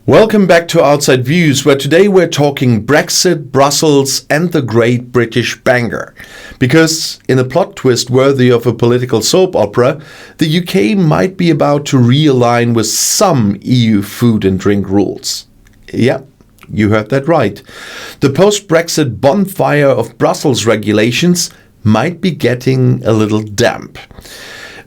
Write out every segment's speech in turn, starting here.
Welcome back to Outside Views, where today we're talking Brexit, Brussels and the Great British Banger. Because in a plot twist worthy of a political soap opera, the UK might be about to realign with some EU food and drink rules. Yeah, you heard that right. The post-Brexit bonfire of Brussels regulations might be getting a little damp.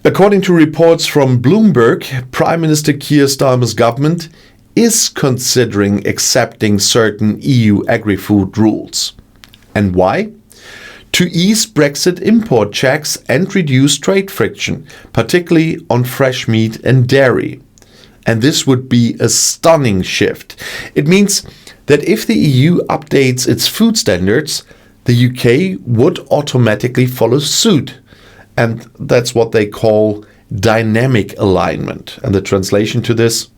According to reports from Bloomberg, Prime Minister Keir Starmer's government is considering accepting certain EU agri-food rules. And why? To ease Brexit import checks and reduce trade friction, particularly on fresh meat and dairy. And this would be a stunning shift. It means that if the EU updates its food standards, the UK would automatically follow suit. And that's what they call dynamic alignment. And the translation to this: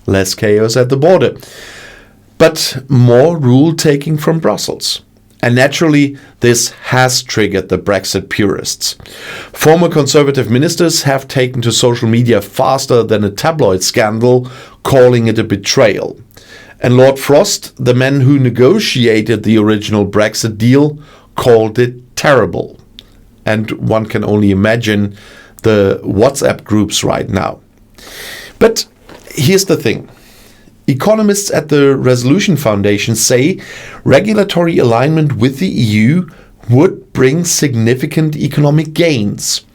less chaos at the border, but more rule-taking from Brussels. And naturally, this has triggered the Brexit purists. Former Conservative ministers have taken to social media faster than a tabloid scandal, calling it a betrayal. And Lord Frost, the man who negotiated the original Brexit deal, called it terrible. And one can only imagine the WhatsApp groups right now. But here's the thing. Economists at the Resolution Foundation say regulatory alignment with the EU would bring significant economic gains.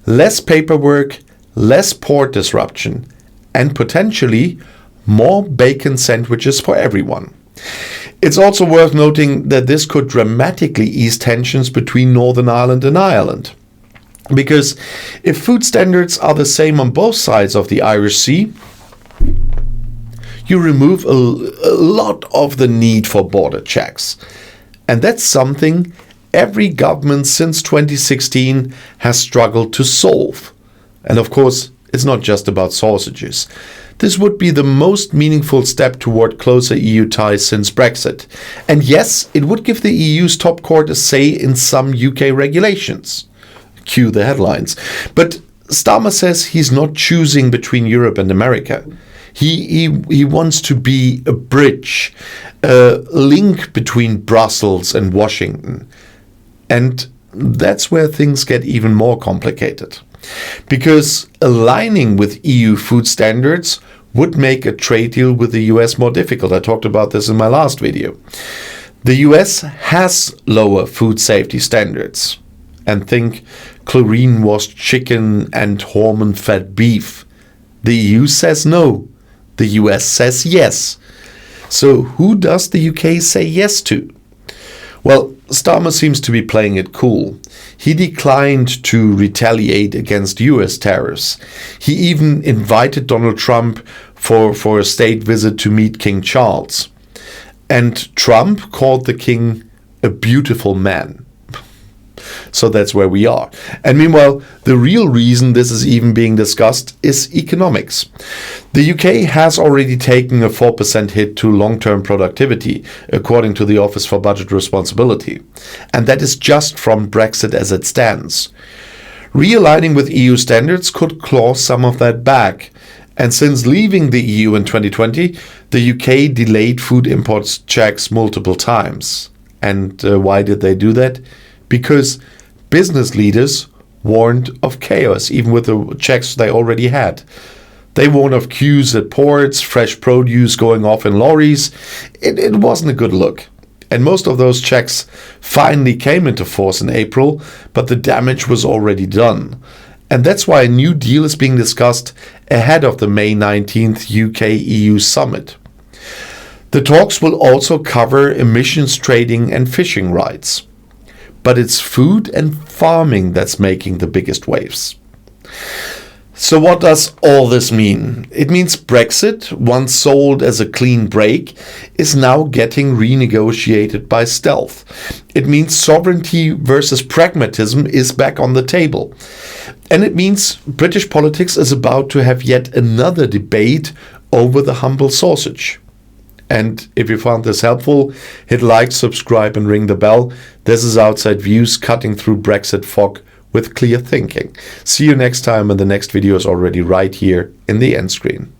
Less paperwork, less port disruption, and potentially more bacon sandwiches for everyone. It's also worth noting that this could dramatically ease tensions between Northern Ireland and Ireland. Because if food standards are the same on both sides of the Irish Sea, you remove a lot of the need for border checks. And that's something every government since 2016 has struggled to solve. And of course, it's not just about sausages. This would be the most meaningful step toward closer EU ties since Brexit. And yes, it would give the EU's top court a say in some UK regulations. Cue the headlines. But Starmer says he's not choosing between Europe and America. He wants to be a bridge, a link between Brussels and Washington. And that's where things get even more complicated. Because aligning with EU food standards would make a trade deal with the US more difficult. I talked about this in my last video. The US has lower food safety standards. And think chlorine-washed chicken and hormone-fed beef. The EU says no. The US says yes. So who does the UK say yes to? Well, Starmer seems to be playing it cool. He declined to retaliate against US tariffs. He even invited Donald Trump for a state visit to meet King Charles. And Trump called the king a beautiful man. So that's where we are. And meanwhile, the real reason this is even being discussed is economics. The UK has already taken a 4% hit to long-term productivity, according to the Office for Budget Responsibility. And that is just from Brexit as it stands. Realigning with EU standards could claw some of that back. And since leaving the EU in 2020, the UK delayed food imports checks multiple times. And why did they do that? Because business leaders warned of chaos, even with the checks they already had. They warned of queues at ports, fresh produce going off in lorries. It wasn't a good look. And most of those checks finally came into force in April, but the damage was already done. And that's why a new deal is being discussed ahead of the May 19th UK-EU summit. The talks will also cover emissions trading and fishing rights. But it's food and farming that's making the biggest waves. So what does all this mean? It means Brexit, once sold as a clean break, is now getting renegotiated by stealth. It means sovereignty versus pragmatism is back on the table. And it means British politics is about to have yet another debate over the humble sausage. And if you found this helpful, hit like, subscribe and ring the bell. This is Outside Views, cutting through Brexit fog with clear thinking. See you next time, and the next video is already right here in the end screen.